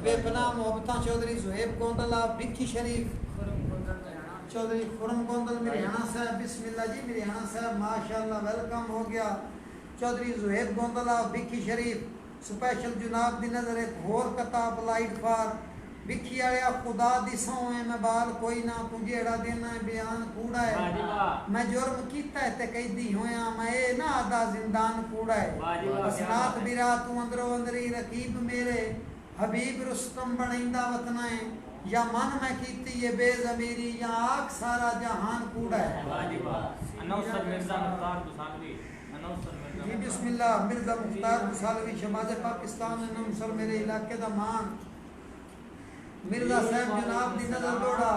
बेपनाह मोहब्बत चौधरी जुहेब गोंदला भिक्की शरीफ चौधरी खुरम गोंदल मिरियाना साहब बिस्मिल्लाह जी मिरियाना साहब माशाल्लाह वेलकम हो गया। चौधरी जुहेब गोंदला भिक्की शरीफ स्पेशल जुनाब दी नजर एक होर किताब लाइट फार भिक्की आया खुदा दी सौं है मैं बाल कोई ना तू जेड़ा देना है बयान कूड़ा है मैं जुर्म कीता है ते कैदी होया मैं ए ना आदा जिंदान कूड़ा है असनात बिरा तू अंदरो अंदरी रकीब मेरे हबीब रुस्तम बनैंदा वतना है या मन में कीती ये बेजमीरी या आख सारा जहान कूड़ा है। जी बिस्मिल्लाह मिर्जा मुख्तार मुसालवी शमाज पाकिस्तान नमसर मेरे इलाके दा मान मिर्जा साहब जनाब दी नजर दोड़ा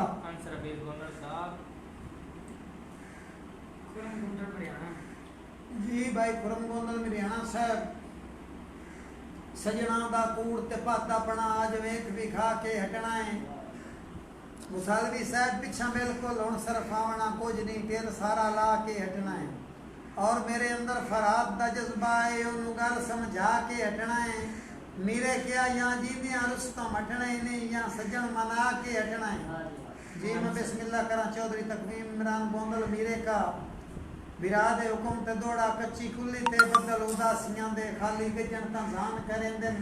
जी भाई खुरम गोंदल मिरियाना साहब सजना दा कूड़ ते पाता पना आज वेख विखा के हटना है मुसालवी साहब पिछा बिल्कुल हुण सिर्फ आवना कुछ नहीं तेल सारा ला के हटना है और मेरे अंदर फराद दा जज्बा है ओनू गल समझा के हटना है मेरे क्या यहाँ जींदियां रुस्तम हटना ही नहीं यहाँ सज्जन मना के हटना है। जी मैं बिस्मिल्लाह करा चौधरी तकवीम इमरान गोंदल मीरे का विराद हुकुम ते दौड़ा कच्ची कुल्ली ते बदल उदासियां दे खाली गजन ता जान करेंदे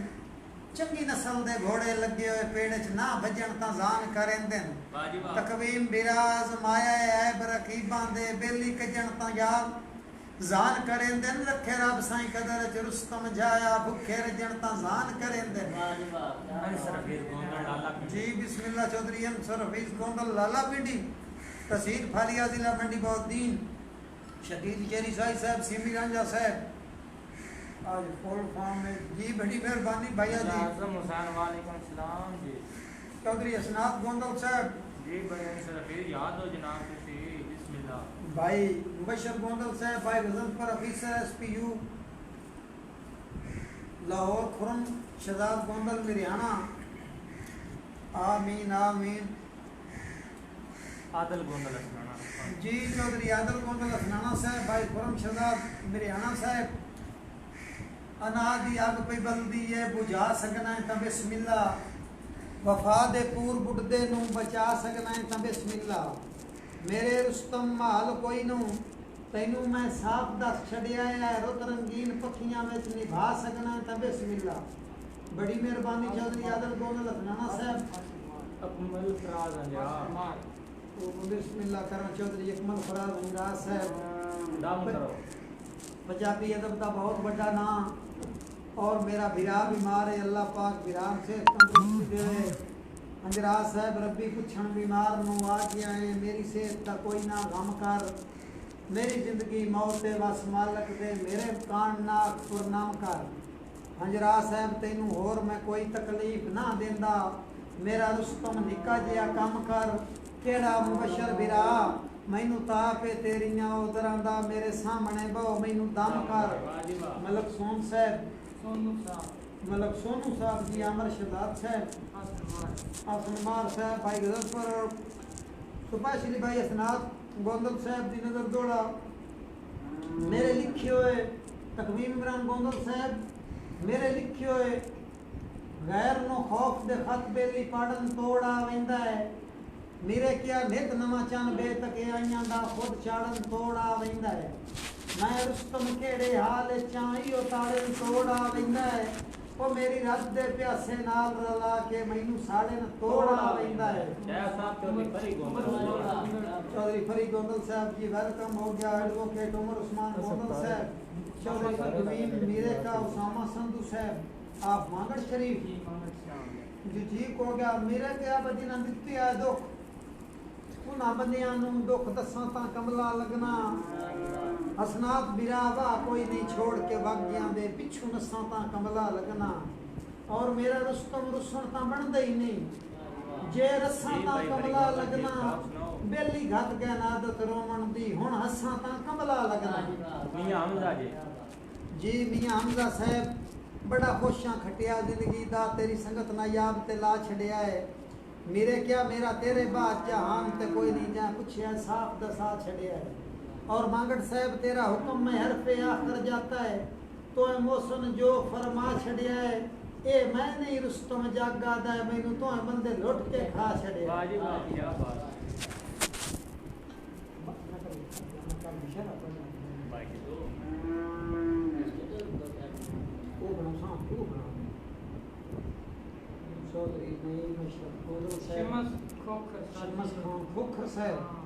चंगी नस्ल दे घोड़े लगे हुए पेड़ च ना भजन ता जान करेंदे तकवीम विराज माया ऐब रकीबां दे बेली कजन ता यार जान करेंदे रखे रब साईं कदर च रुस्तम जाया भुखे रजन ता जान करेंदे। जी बिस्मिल्लाह चौधरी अंसर हफीज गोंदल लाला पिंडी तहसील फालिया जिला मंडी बौद्दीन शदीद जेरी साहब सिमी रांझा साहब आज फुल फॉर्म में जी बड़ी मेहरबानी भैया जी वालेकुम सलाम जी चौधरी असनाद गोंदल साहब जी भाई फिर याद हो जनाब तुसी बिस्मिल्लाह भाई मुबशर गोंदल साहब भाई गजनफर ऑफिसर एसपीयू लाहौर खुरम शहजाद गोंदल मिरियाना आमीन आमीन आदल गोंदल जी चौधरी आदल गोंदल असनाना साहब भाई खुरम शहजाद मिरियाना साहब अनादि अग पे बलदी है बुझा सकना है तब बिस्मिल्लाह वफा दे पूर बुढ़दे नू बचा सकना है तब बिस्मिल्लाह मेरे रुस्तम माल कोई नू तैनू मैं साफ दस छड़िया है रुत रंगीन पखियां में निभा सकना है तब बिस्मिल्लाह बड़ी मेहरबानी चौधरी आदल गोंदल असनाना साहब अकमल फराज अंजार बिस्मिल्लाह करना चौधरी अकमल फराज अंजार साहब दाम करो पंजाबी अदब का बहुत बड़ा नाम और मेरा बिरा बीमार है अल्लाह पाक बिराम से तंदुरुस्ती दे अंजराज साहब रब्बी पुछण बीमार नू आ गया है मेरी सेहत का कोई ना गम कर मेरी जिंदगी मौत वस मालक दे मेरे कान ना गुरनाम कर अंजराज साहब तेनू होर मैं कोई तकलीफ ना देंदा मेरा रुस्तम निका जिहा कम कर केड़ा मुबशर बिरा मैनू ताप है तेरियां उधरां दा मेरे सामने बहु मैनू दम कर मलक सोन साहब मलक सोनू साहब जी अमर शहजाद साहब आसनमार साहब भाई गजनफर और सुपाश्री भाई असनाद गोंदल साहब दी नजर दौड़ा मेरे लिखे हुए तकवीम इमरान गोंदल साहब मेरे लिखे हुए गैर नो खौफ दे खत बेली पाड़न तोड़ा वेंदा है मेरे क्या नित नवा चन बेतके आइयां दा खुद चाड़न तोड़ा वेंदा है मैं रुस्तम केड़े हाल चाही उतारन तोड़ा वेंदा है ओ मेरी रब दे प्यासे नाल रला के मैनू साड़े न तोड़ा वेंदा है। चौधरी फरी गोंदल साहब जी वेलकम हो गया। एडवोकेट उमर उस्मान गोंदल साहब चौधरी तकवीम मीरे का उसामा संधू साहब आप मांगड़ शरीफ जी ठीक हो गया। मेरे क्या बदी न दित्ती है दुख उन्हां बंदियां नू दुख दसां तां कमला लगना हसनात बिरावा कोई नहीं छोड़ के वाग्यां दे पिछू नसां तां कमला लगना और मेरा रुस्तम रुसन तां बनदा ही नहीं जे रसां तां कमला लगना बेली घट गया नादत रोमन दी हुण हसां तां कमला लगना। मियां हमजा जी मियां हमजा साहब बड़ा खुशां खटिया जिंदगी दा तेरी संगत नायाब ते ला छड़िया है मेरे क्या मेरा तेरे बाद जहान ते कोई नहीं जा पूछया साफ दसा छड़िया है और मांगड़ साहब तेरा हुक्म में हरफे आखर जाता है तो मोसन जो फरमा छड़िया है ਇਹ ਮੈਂ ਨਹੀਂ ਰੁਸਤਮ ਜਾਗਾ ਦਾ ਮੈਨੂੰ ਤੋਂ ਬੰਦੇ ਲੁੱਟ ਕੇ ਖਾ ਛੜੇ ਵਾਹ ਜੀ ਵਾਹ ਕੀ ਬਾਤ ਬਾਕੀ ਦੋ ਉਹ ਬਣਾ ਤੂੰ ਬਣਾ ਚੌਧਰੀ ਨਹੀਂ ਮਸ਼ਰਫ ਕੋਦਲ ਸ਼ਮਸ ਖੋਖਰ ਸ਼ਮਸ ਖਾਨ ਖੋਖਰ ਸਾਹਿਬ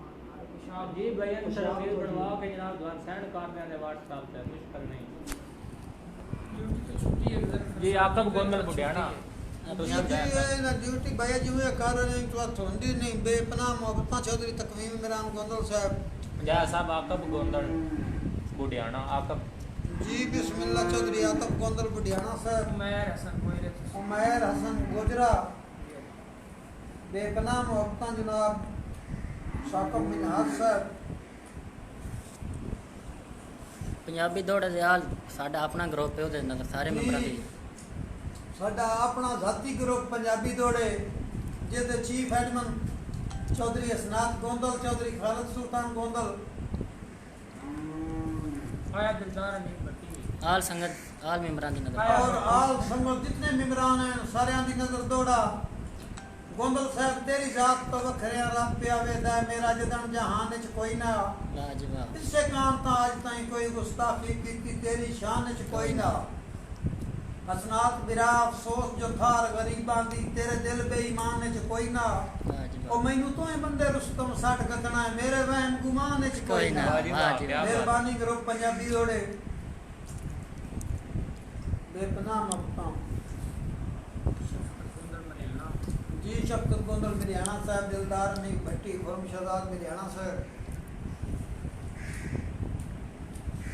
शाह जी बयान शरीफ बनवा के जनाब द्वार सेंड कर दें दे WhatsApp पे मुश्किल नहीं जी आकब गोंदल बुढ़ियाना तो सब ना ड्यूटी भैया जी हुए कर रहे हैं तो थोड़ी नहीं बेपना मोहब्बत चौधरी तकवीम इमरान गोंदल साहब जा साहब आकब गोंदल बुढ़ियाना आकब जी बिस्मिल्लाह चौधरी आकब गोंदल बुढ़ियाना साहब उमैर हसन गुजरा बेपना मोहब्बत जनाब शाकब मिनहाज साहब ਪੰਜਾਬੀ ਦੌੜ ਦੇ ਹਾਲ ਸਾਡਾ ਆਪਣਾ ਗਰੁੱਪ ਹੈ ਉਹਦੇ ਅੰਦਰ ਸਾਰੇ ਮੈਂਬਰਾਂ ਦੀ ਸਾਡਾ ਆਪਣਾ ਜ਼ਾਤੀ ਗਰੁੱਪ ਪੰਜਾਬੀ ਦੌੜੇ ਜਿਹਦੇ ਚੀਫ ਐਡਮਨ ਚੌਧਰੀ ਅਸਨਾਤ ਗੋਂਦਲ ਚੌਧਰੀ ਖਾਲਦ ਸੁਲਤਾਨ ਗੋਂਦਲ आया दिलदार नहीं बटी ਆਲ ਸੰਗਤ ਆਲ ਮੈਂਬਰਾਂ ਦੀ ਨਜ਼ਰ और आल संगत जितने मेम्बरान हैं सारियां दी नजर दौड़ा गोंदल साहब तेरी जात तो वखरिया रब पिया वेदा मेरा जदन जहान विच कोई ना लाजवाब इससे काम तो आज ताईं कोई गुस्ताखी की तेरी शान विच कोई ना हसनात बिरा अफसोस जो थार गरीबां दी तेरे दिल बेईमान विच कोई ना ओ लाजवाब मैनू तो बंदे रुस्तम सट गतना है मेरे वहम गुमान विच कोई ना मेहरबानी करो पंजाबी जोड़े बेपनाह ममता जी शफकत गोंदल मिरियाना साहब दिलदार नहीं भट्टी खुरम शहजाद मिरियाना साहब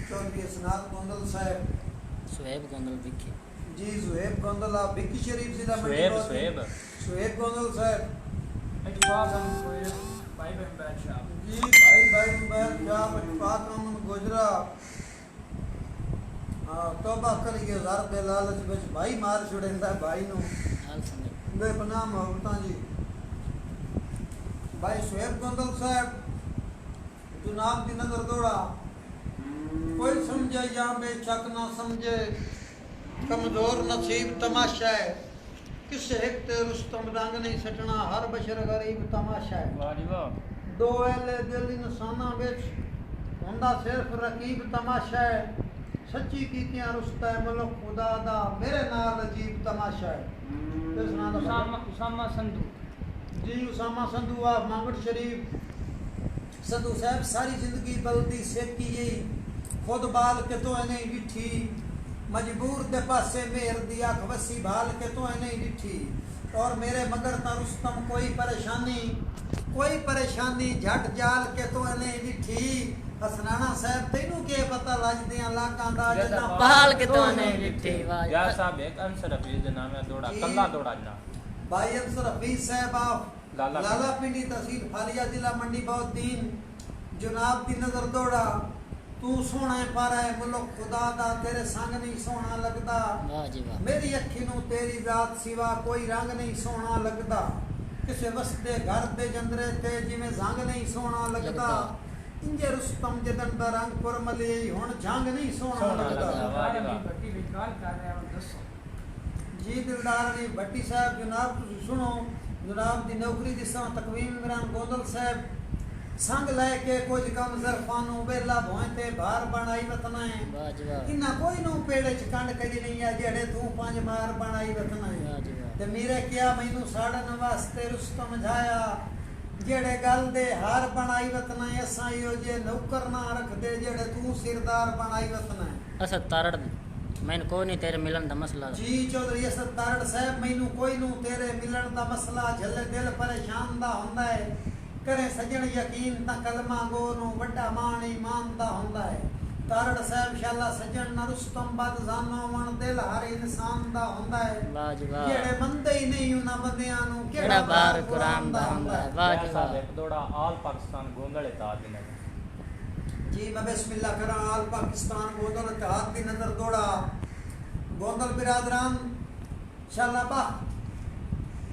चौधरी असनाद गोंदल साहब सुहेब गोंदल विकी जी जुहेब गोंदल आप विक्की शरीफ जिला सुहेब गोंदल साहब इजवाज हम कोई भाई बहन बैठ साहब जी भाई शाह इशफाक अमन गुजरा तौबा करिए ज़र दे लालच विच भाई मार छुड़ेंदा भाई नु आल संगत बेपनाह मोहब्बतां जी भाई सुहेब गोंदल साहब जनाब दी नजर दौड़ा कोई समझे या बेशक ना समझे कमजोर नसीब तमाशा है किसे एक ते रुस्तम रंग नहीं सटना हर बशर गरीब तमाशा है वाह जी वाह दो एले दिल इंसाना विच हुंदा सिर्फ रकीब तमाशा है सच्ची कीतियां रुस्ता है मुल्क खुदा दा मेरे नाल अजीब तमाशा है किस नाम दा उसामा संधू जी उसामा संधू आप मांगड़ शरीफ संधू साहब सारी जिंदगी बलदी सेकी गई खुद बाल के तो नहीं डिठी मजबूर दे पासे मेहर दी अख वसी भाल के तो नहीं डिठी और मेरे मगर ता रुस्तम कोई परेशानी झट जाल के तो नहीं डिठी हसनाना साहब तेनू के पता लजदियां लाकां दा जदा पहाल के तो नहीं लिखते वाह या साहब एक अंसर हफीज दे नाम है दौड़ा कल्ला दौड़ा ना भाई अंसर हफीज साहब आप लाला पिंडी तहसील फालिया जिला मंडी बहुद्दीन जनाब दी नजर दौड़ा तू सोना पर है मुल्क खुदा दा तेरे संग नहीं सोना लगदा वाह जी वाह मेरी अखी नू तेरी जात सिवा कोई रंग नहीं सोना लगदा किसे वसदे घर दे जंदरे ते जिवें जंग नहीं सोना लगदा इंजे रुस्तम जदन दा रंग पुरमले हुण जंग नहीं सोना लगदा भट्टी विकाल कर रहे हैं दसो जी दिलदार अली भट्टी साहब जनाब तुसीं सुनो जनाब दी नौकरी दिसां तकवीम इमरान गोंदल साहब संग लेके कुछ कम जरफानू वेला भोए ते भार बनाई वतना है वाह जी वाह इन्ना कोई नु पेड़े च कंड कदी नहीं है जेड़े तू पंज मार बनाई वतना है वाह जी वाह ते मेरे क्या मैनू साड़न वास्ते रुस्तम जाया जेड़े गल दे हार बनाई वतना है असां यो जे नौकर ना रख दे जेड़े तू सिरदार बनाई वतना है असद तारड़ मैंने कोई नहीं तेरे मिलन दा मसला जी चौधरी असद तारड़ साहब मैनू कोई नु तेरे मिलन दा मसला झले दिल परेशान दा हुंदा है करे सजन यकीन ता कलमा गो नु वड्डा मान ईमान दा हुंदा है तारड़ साहब शाला सजन न रुस्तम बद जानो मन दिल हर इंसान दा हुंदा है वाह जी वाह जेड़े मंदे ही नहीं उना बंदियां नु केड़ा बार कुरान दा हुंदा है वाह जी वाह एक दौड़ा ऑल पाकिस्तान गोंदल इताद ने जी मैं बिस्मिल्लाह करा आल पाकिस्तान गोंदल इत्तेहाद की नजर दौड़ा गोंदल बिरादरान शाला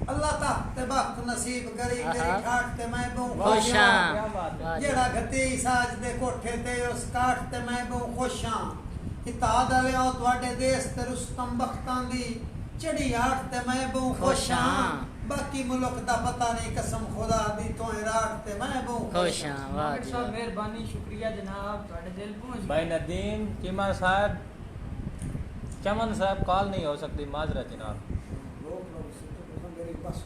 अल्लाह ता ते बख्त नसीब करी मेरी ठाठ ते मैं बहु खुशां क्या बात है जेड़ा गति साज दे कोठे ते उस काठ ते मैं बहु खुशां इत्तेहाद वाले तुहाडे देश ते रुस्तम बख्तां दी चढ़ी आठ ते मैं बहु खुश खुश हां हां। बाकी मुल्क दा पता नहीं कसम खुदा दी तो रात ते मैं बहु खुश हां वाह मामिर जी साहब वाह। मेहरबानी शुक्रिया जनाब ਤੁਹਾਡੇ दिल पहुंच भाई नदीम चीमा साहब चमन साहब कॉल नहीं हो सकती माजरत जनाब लोग मेरी बस